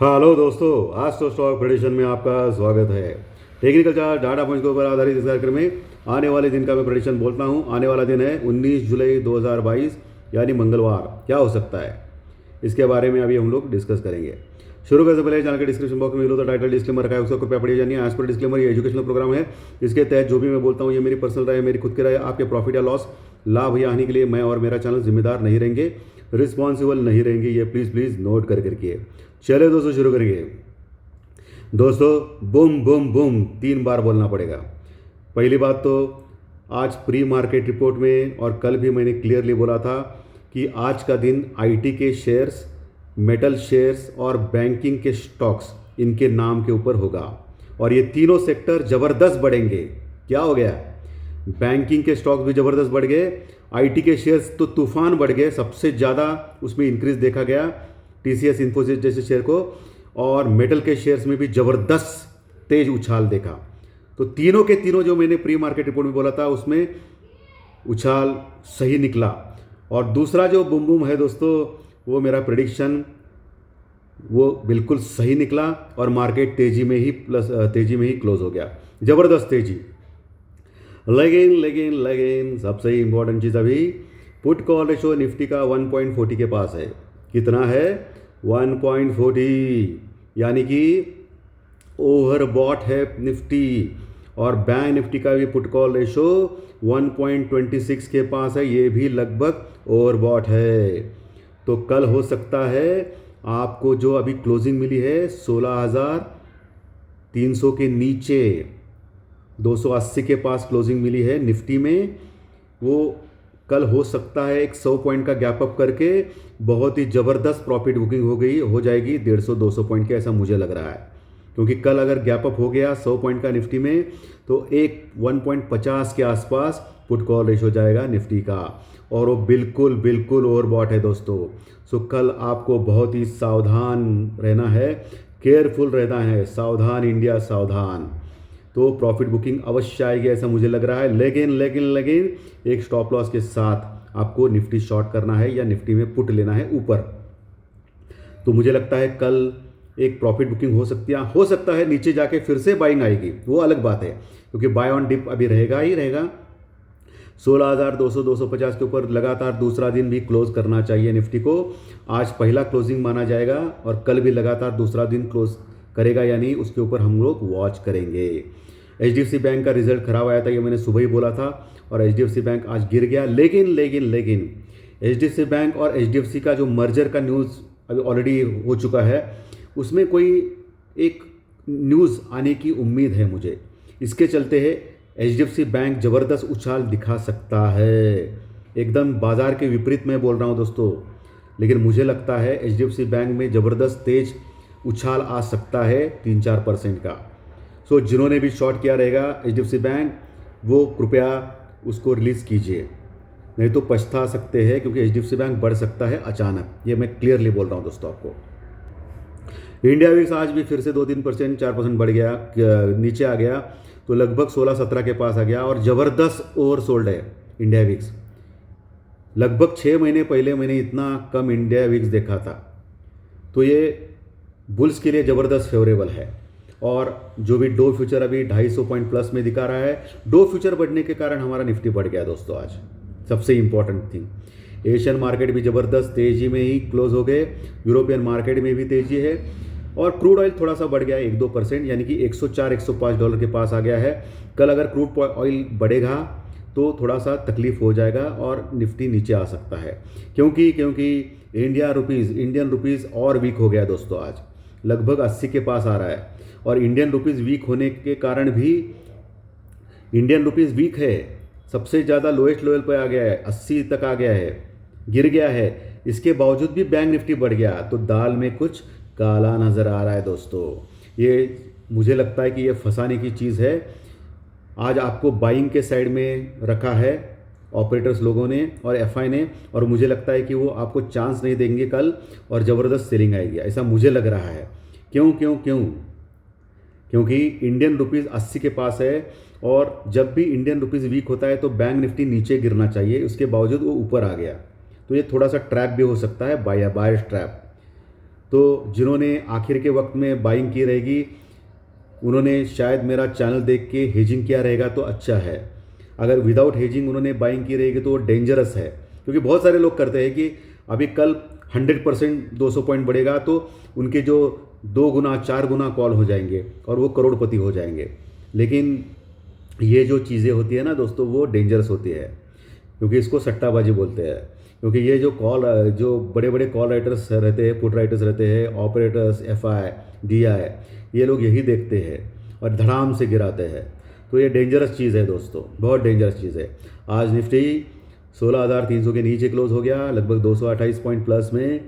Hello दोस्तों, आज तो स्टॉक प्रेडिक्शन में आपका स्वागत है। टेक्निकल चार्ट डाटा पॉइंट्स के ऊपर आधारित इस कार्यक्रम में आने वाले दिन का मैं प्रेडिक्शन बोलता हूं। आने वाला दिन है 19 जुलाई 2022 यानी मंगलवार। क्या हो सकता है इसके बारे में अभी हम लोग डिस्कस करेंगे। शुरू करने से पहले चैनल के डिस्क्रिप्शन बॉक्स में मिलो तो टाइटल डिस्क्लेमर रखा है, उसको कृपया पढ़िए जानिए। आज पर डिस्क्लेमर ये एजुकेशनल प्रोग्राम है। इसके तहत जो भी मैं बोलता हूँ ये मेरी पर्सनल राय है, मेरी खुद की राय। आपके प्रॉफिट या लॉस, लाभ या हानि के लिए मैं और मेरा चैनल जिम्मेदार नहीं रहेंगे, रिस्पॉन्सिबल नहीं रहेंगे। ये प्लीज़ नोट कर करके चले दोस्तों, शुरू करेंगे। दोस्तों, बूम बूम बूम 3 बार बोलना पड़ेगा। पहली बात तो आज प्री मार्केट रिपोर्ट में और कल भी मैंने क्लियरली बोला था कि आज का दिन आईटी के शेयर्स, मेटल शेयर्स और बैंकिंग के स्टॉक्स इनके नाम के ऊपर होगा और ये तीनों सेक्टर ज़बरदस्त बढ़ेंगे। क्या हो गया? बैंकिंग के स्टॉक्स भी ज़बरदस्त बढ़ गए, आईटी के शेयर्स तो तूफान बढ़ गए, सबसे ज़्यादा उसमें इंक्रीज देखा गया टीसीएस, इन्फोसिस जैसे शेयर को। और मेटल के शेयर्स में भी ज़बरदस्त तेज उछाल देखा। तो तीनों के तीनों जो मैंने प्री मार्केट रिपोर्ट में बोला था उसमें उछाल सही निकला। और दूसरा जो बूम बूम है दोस्तों, वो मेरा प्रेडिक्शन वो बिल्कुल सही निकला और मार्केट तेजी में ही क्लोज हो गया। ज़बरदस्त तेजी। लेकिन सबसे इंपॉर्टेंट चीज़, अभी पुट कॉल रेशो निफ्टी का 1.40 के पास है। कितना है? 1.40, यानी कि ओवरबॉट है निफ्टी। और बैंक निफ्टी का भी पुट कॉल रेशो 1.26 के पास है, ये भी लगभग ओवरबॉट है। तो कल हो सकता है आपको जो अभी क्लोजिंग मिली है 16,300 के नीचे, 280 के पास क्लोजिंग मिली है निफ्टी में, वो कल हो सकता है एक 100 पॉइंट का गैप अप करके बहुत ही ज़बरदस्त प्रॉफिट बुकिंग हो जाएगी 150-200 पॉइंट के, ऐसा मुझे लग रहा है। क्योंकि कल अगर गैप अप हो गया 100 पॉइंट का निफ्टी में तो एक 1.50 के आसपास पुट कॉल रेशो जाएगा निफ्टी का, और वो बिल्कुल ओवरबॉट है दोस्तों। सो कल आपको बहुत ही सावधान रहना है, केयरफुल रहना है। सावधान इंडिया, सावधान। तो प्रॉफिट बुकिंग अवश्य आएगी ऐसा मुझे लग रहा है। लेकिन एक स्टॉप लॉस के साथ आपको निफ्टी शॉर्ट करना है या निफ्टी में पुट लेना है ऊपर। तो मुझे लगता है कल एक प्रॉफिट बुकिंग हो सकता है नीचे जाके फिर से बाइंग आएगी, वो अलग बात है, क्योंकि बाय ऑन डिप अभी रहेगा ही रहेगा। 16,200-250 के ऊपर लगातार दूसरा दिन भी क्लोज करना चाहिए निफ्टी को। आज पहला क्लोजिंग माना जाएगा और कल भी लगातार दूसरा दिन क्लोज करेगा, यानी उसके ऊपर हम लोग वॉच करेंगे। एचडीएफसी बैंक का रिजल्ट खराब आया था, ये मैंने सुबह ही बोला था, और एचडीएफसी बैंक आज गिर गया। लेकिन एचडीएफसी बैंक और एचडीएफसी का जो मर्जर का न्यूज़ अभी ऑलरेडी हो चुका है, उसमें कोई एक न्यूज़ आने की उम्मीद है मुझे। इसके चलते है एचडीएफसी बैंक ज़बरदस्त उछाल दिखा सकता है। एकदम बाजार के विपरीत मैं बोल रहा हूँ दोस्तों, लेकिन मुझे लगता है एचडीएफसी बैंक में ज़बरदस्त तेज उछाल आ सकता है 3-4% का। सो जिन्होंने भी शॉर्ट किया रहेगा एचडीएफसी बैंक, वो कृपया उसको रिलीज़ कीजिए, नहीं तो पछता सकते हैं, क्योंकि एचडीएफसी बैंक बढ़ सकता है अचानक। ये मैं क्लियरली बोल रहा हूँ दोस्तों आपको। इंडिया विक्स आज भी फिर से 2-3%, 4% बढ़ गया, नीचे आ गया, तो लगभग 16-17 के पास आ गया और ज़बरदस्त ओवरसोल्ड है इंडिया विक्स। लगभग 6 महीने पहले मैंने इतना कम इंडिया विक्स देखा था। तो ये बुल्स के लिए ज़बरदस्त फेवरेबल है। और जो भी डो फ्यूचर अभी 250 पॉइंट प्लस में दिखा रहा है, डो फ्यूचर बढ़ने के कारण हमारा निफ्टी बढ़ गया दोस्तों आज। सबसे इंपॉर्टेंट थिंग, एशियन मार्केट भी ज़बरदस्त तेज़ी में ही क्लोज हो गए, यूरोपियन मार्केट में भी तेज़ी है, और क्रूड ऑयल थोड़ा सा बढ़ गया है 1-2%, यानी कि $104-105 के पास आ गया है। कल अगर क्रूड ऑयल बढ़ेगा तो थोड़ा सा तकलीफ हो जाएगा और निफ्टी नीचे आ सकता है, क्योंकि इंडियन रुपीज़ और वीक हो गया दोस्तों। आज लगभग 80 के पास आ रहा है, और इंडियन रुपीज़ वीक होने के कारण भी इंडियन रुपीज़ वीक है, सबसे ज़्यादा लोएस्ट लेवल पर आ गया है, 80 तक आ गया है, गिर गया है। इसके बावजूद भी बैंक निफ्टी बढ़ गया, तो दाल में कुछ काला नज़र आ रहा है दोस्तों। ये मुझे लगता है कि ये फंसाने की चीज़ है। आज आपको बाइंग के साइड में रखा है ऑपरेटर्स लोगों ने और एफआई ने, और मुझे लगता है कि वो आपको चांस नहीं देंगे कल, और ज़बरदस्त सेलिंग आएगी, ऐसा मुझे लग रहा है। क्योंकि इंडियन रुपीज़ 80 के पास है, और जब भी इंडियन रुपीज़ वीक होता है तो बैंक निफ्टी नीचे गिरना चाहिए, उसके बावजूद वो ऊपर आ गया, तो ये थोड़ा सा ट्रैप भी हो सकता है, बायर्स ट्रैप। तो जिन्होंने आखिर के वक्त में बाइंग की रहेगी उन्होंने शायद मेरा चैनल देख के हेजिंग किया रहेगा तो अच्छा है। अगर विदाउट हेजिंग उन्होंने बाइंग की रहेगी तो वो डेंजरस है, क्योंकि बहुत सारे लोग करते हैं कि अभी कल 100% 200 पॉइंट बढ़ेगा तो उनके जो 2 गुना 4 गुना कॉल हो जाएंगे और वो करोड़पति हो जाएंगे। लेकिन ये जो चीज़ें होती है ना दोस्तों, वो डेंजरस होती है, क्योंकि इसको सट्टाबाजी बोलते हैं। क्योंकि ये जो बड़े बड़े कॉल राइटर्स रहते हैं, पुट राइटर्स रहते हैं, ऑपरेटर्स, FI, DI, ये लोग यही देखते हैं और धड़ाम से गिराते हैं। तो ये डेंजरस चीज़ है दोस्तों, बहुत डेंजरस चीज़ है। आज निफ्टी 16,300 के नीचे क्लोज हो गया, लगभग 228 पॉइंट प्लस में,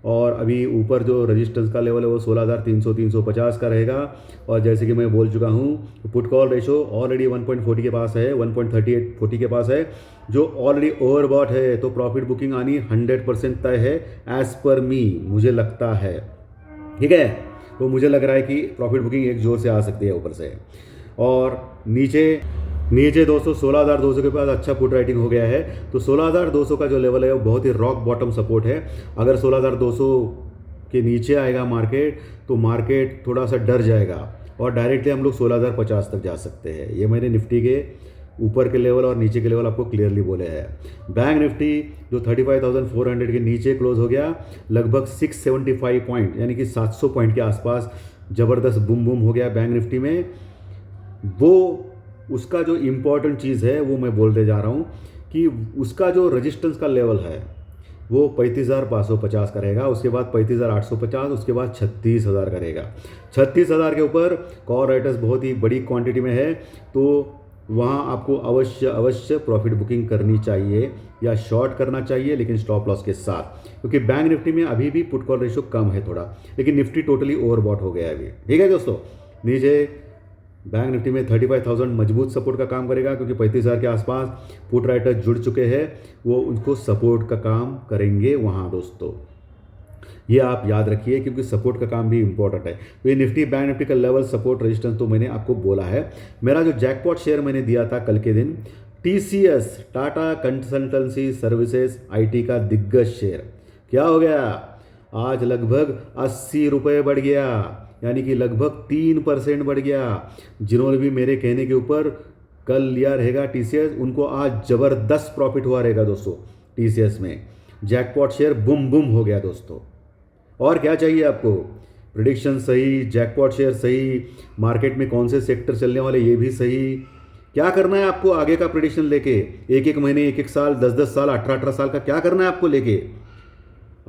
और अभी ऊपर जो रेजिस्टेंस का लेवल है वो 16,300 350 का रहेगा। और जैसे कि मैं बोल चुका हूँ, पुट कॉल रेशो ऑलरेडी 1.40 के पास है, 1.3840 के पास है, जो ऑलरेडी ओवरबॉट है। तो प्रॉफिट बुकिंग आनी 100% तय है एज़ पर मी, मुझे लगता है। ठीक है, तो मुझे लग रहा है कि प्रॉफिट बुकिंग एक जोर से आ सकती है ऊपर से। और नीचे दोस्तों 16,200 के पास अच्छा पुट राइटिंग हो गया है। तो 16,200 का जो लेवल है वो बहुत ही रॉक बॉटम सपोर्ट है। अगर 16,200 के नीचे आएगा मार्केट तो मार्केट थोड़ा सा डर जाएगा और डायरेक्टली हम लोग 16,050 तक जा सकते हैं। ये मैंने निफ्टी के ऊपर के लेवल और नीचे के लेवल आपको क्लियरली बोले हैं। बैंक निफ्टी जो 35,400 के नीचे क्लोज हो गया, लगभग 675 पॉइंट यानी कि 700 पॉइंट के आसपास ज़बरदस्त बूम बूम हो गया बैंक निफ्टी में। वो उसका जो इम्पॉर्टेंट चीज़ है वो मैं बोलते जा रहा हूँ कि उसका जो रेजिस्टेंस का लेवल है वो 35,550 का रहेगा, उसके बाद 35,850, उसके बाद 36,000 का रहेगा। 36,000 के ऊपर कॉल राइटर्स बहुत ही बड़ी क्वांटिटी में है, तो वहाँ आपको अवश्य प्रॉफिट बुकिंग करनी चाहिए या शॉर्ट करना चाहिए, लेकिन स्टॉप लॉस के साथ, क्योंकि बैंक निफ्टी में अभी भी पुट कॉल रेशो कम है थोड़ा, लेकिन निफ्टी टोटली ओवरबॉट हो गया है अभी। ठीक है दोस्तों, नीचे बैंक निफ्टी में 35,000 मजबूत सपोर्ट का काम करेगा, क्योंकि 35,000 के आसपास पुट राइटर जुड़ चुके हैं, वो उनको सपोर्ट का काम करेंगे वहाँ दोस्तों। ये आप याद रखिए, क्योंकि सपोर्ट का काम भी इंपॉर्टेंट है। तो ये निफ्टी बैंक निफ्टी का लेवल सपोर्ट रेजिस्टेंस तो मैंने आपको बोला है। मेरा जो जैकपॉट शेयर मैंने दिया था कल के दिन, TCS Tata consultancy services IT का दिग्गज शेयर, क्या हो गया? आज लगभग 80 रुपये बढ़ गया, यानी कि लगभग 3% बढ़ गया। जिन्होंने भी मेरे कहने के ऊपर कल लिया रहेगा TCS, उनको आज ज़बरदस्त प्रॉफिट हुआ रहेगा दोस्तों। TCS में जैकपॉट शेयर बूम बूम हो गया दोस्तों। और क्या चाहिए आपको? प्रेडिक्शन सही, जैकपॉट शेयर सही, मार्केट में कौन से सेक्टर चलने वाले ये भी सही। क्या करना है आपको आगे का प्रेडिक्शन लेके? एक महीने, एक साल, 10 साल, 18 साल का क्या करना है आपको लेके?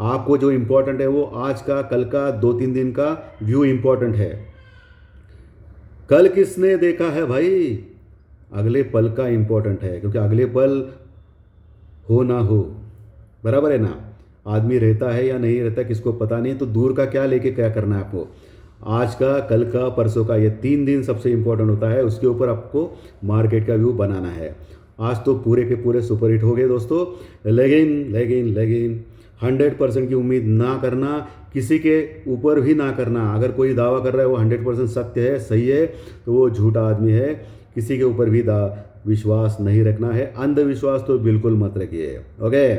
आपको जो इम्पोर्टेंट है वो आज का, कल का, 2-3 दिन का व्यू इम्पोर्टेंट है। कल किसने देखा है भाई? अगले पल का इम्पोर्टेंट है, क्योंकि अगले पल हो ना हो, बराबर है ना? आदमी रहता है या नहीं रहता किसको पता नहीं, तो दूर का क्या लेके क्या करना है आपको? आज का, कल का, परसों का, ये 3 दिन सबसे इम्पोर्टेंट होता है। उसके ऊपर आपको मार्केट का व्यू बनाना है। आज तो पूरे के पूरे सुपर हिट हो गए दोस्तों, लेकिन 100% की उम्मीद ना करना, किसी के ऊपर भी ना करना। अगर कोई दावा कर रहा है वो 100% सत्य है, सही है, तो वो झूठा आदमी है। किसी के ऊपर भी विश्वास नहीं रखना है, अंधविश्वास तो बिल्कुल मत रखिए। ओके,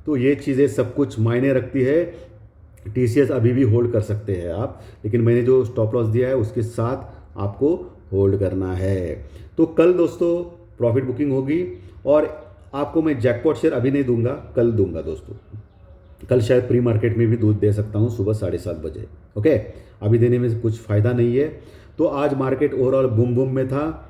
तो ये चीज़ें सब कुछ मायने रखती है। TCS अभी भी होल्ड कर सकते हैं आप, लेकिन मैंने जो स्टॉप लॉस दिया है उसके साथ आपको होल्ड करना है। तो कल दोस्तों प्रॉफिट बुकिंग होगी, और आपको मैं जैकपॉट शेयर अभी नहीं दूंगा, कल दूंगा दोस्तों। कल शायद प्री मार्केट में भी दूध दे सकता हूँ सुबह 7:30 बजे। ओके, अभी देने में कुछ फ़ायदा नहीं है। तो आज मार्केट ओवरऑल बूम बूम में था,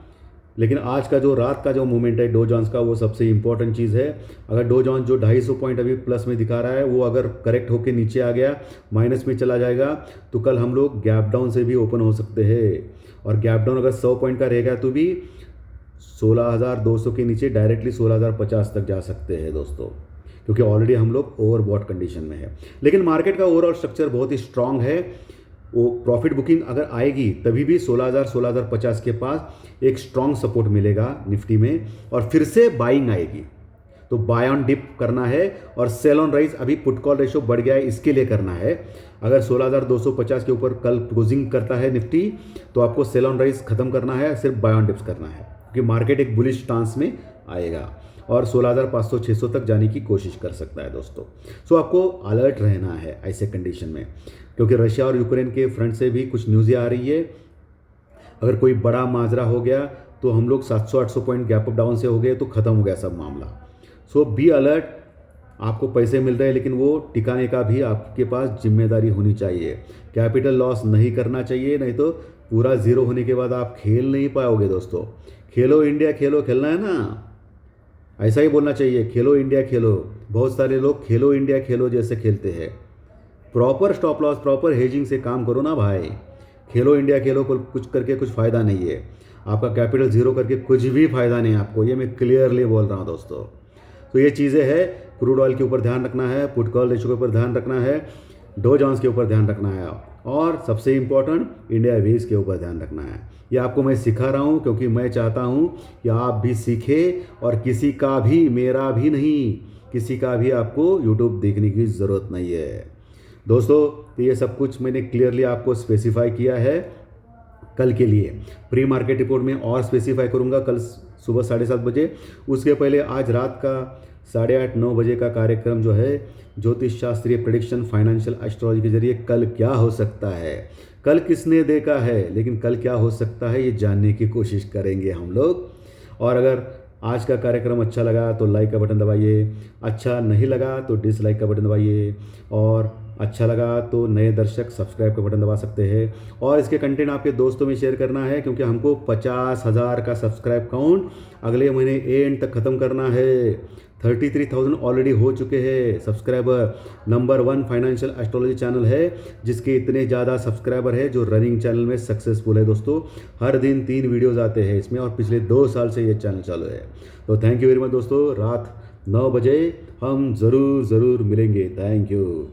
लेकिन आज का जो रात का जो मूवमेंट है डो जोन्स का, वो सबसे इंपॉर्टेंट चीज़ है। अगर डो जोन्स जो 250 पॉइंट अभी प्लस में दिखा रहा है, वो अगर करेक्ट होकर नीचे आ गया, माइनस में चला जाएगा, तो कल हम लोग गैप डाउन से भी ओपन हो सकते हैं। और गैप डाउन अगर 100 पॉइंट का रहेगा तो भी 16,200 के नीचे डायरेक्टली 16,050 तक जा सकते हैं दोस्तों, क्योंकि ऑलरेडी हम लोग ओवरबॉट कंडीशन में है। लेकिन मार्केट का ओवरऑल स्ट्रक्चर बहुत ही स्ट्रांग है। वो प्रॉफिट बुकिंग अगर आएगी तभी भी 16,000 16,050 के पास एक स्ट्रांग सपोर्ट मिलेगा निफ्टी में, और फिर से बाइंग आएगी। तो बाय ऑन डिप करना है, और सेल ऑन राइज अभी पुट कॉल रेशो बढ़ गया है, इसके लिए करना है। अगर 16,250 के ऊपर कल क्लोजिंग करता है निफ्टी, तो आपको सेल ऑन राइज खत्म करना है, सिर्फ बाय ऑन डिप्स करना है, क्योंकि मार्केट एक बुलिश स्टांस में आएगा। और 16,500-600 तक जाने की कोशिश कर सकता है दोस्तों। सो आपको अलर्ट रहना है ऐसे कंडीशन में, क्योंकि रशिया और यूक्रेन के फ्रंट से भी कुछ न्यूज़ें आ रही है। अगर कोई बड़ा माजरा हो गया तो हम लोग 700-800 पॉइंट गैप अप डाउन से हो गए तो ख़त्म हो गया सब मामला। सो बी अलर्ट। आपको पैसे मिल रहे हैं लेकिन वो टिकाने का भी आपके पास जिम्मेदारी होनी चाहिए। कैपिटल लॉस नहीं करना चाहिए, नहीं तो पूरा ज़ीरो होने के बाद आप खेल नहीं पाओगे दोस्तों। खेलो इंडिया खेलो, खेलना है ना, ऐसा ही बोलना चाहिए, खेलो इंडिया खेलो। बहुत सारे लोग खेलो इंडिया खेलो जैसे खेलते हैं। Proper stop loss, proper hedging से काम करो ना भाई। खेलो इंडिया खेलो कुछ करके कुछ फ़ायदा नहीं है। आपका कैपिटल ज़ीरो करके कुछ भी फ़ायदा नहीं है आपको, ये मैं क्लियरली बोल रहा हूँ दोस्तों। तो ये चीज़ें हैं, क्रूड ऑयल के ऊपर ध्यान रखना है, पुट कॉल रेशियो के ऊपर ध्यान रखना है, डो जोन्स के ऊपर ध्यान रखना है, और सबसे इम्पोर्टेंट इंडिया वेज के ऊपर ध्यान रखना है। ये आपको मैं सिखा रहा हूँ क्योंकि मैं चाहता हूँ कि आप भी सीखें, और किसी का भी, मेरा भी नहीं, किसी का भी आपको यूट्यूब देखने की ज़रूरत नहीं है दोस्तों। तो ये सब कुछ मैंने क्लियरली आपको स्पेसिफाई किया है कल के लिए। प्री मार्केट रिपोर्ट में और स्पेसिफाई करूंगा कल सुबह 7:30 बजे। उसके पहले आज रात का 8:30-9 बजे का कार्यक्रम जो है, ज्योतिष शास्त्रीय प्रेडिक्शन फाइनेंशियल एस्ट्रोलॉजी के जरिए कल क्या हो सकता है, कल किसने देखा है, लेकिन कल क्या हो सकता है ये जानने की कोशिश करेंगे हम लोग। और अगर आज का कार्यक्रम अच्छा लगा तो लाइक का बटन दबाइए, अच्छा नहीं लगा तो डिसलाइक का बटन दबाइए, और अच्छा लगा तो नए दर्शक सब्सक्राइब का बटन दबा सकते हैं। और इसके कंटेंट आपके दोस्तों में शेयर करना है, क्योंकि हमको 50,000 का सब्सक्राइब काउंट अगले महीने एंड तक ख़त्म करना है। 33,000 ऑलरेडी हो चुके हैं subscriber. Number 1 financial astrology channel है जिसके इतने ज़्यादा सब्सक्राइबर है, जो रनिंग चैनल में सक्सेसफुल है दोस्तों। हर दिन 3 वीडियोज़ आते हैं इसमें, और पिछले 2 साल से ये चैनल चालू है। तो थैंक यू वेरी मच दोस्तों। रात 9 बजे हम ज़रूर मिलेंगे। Thank you.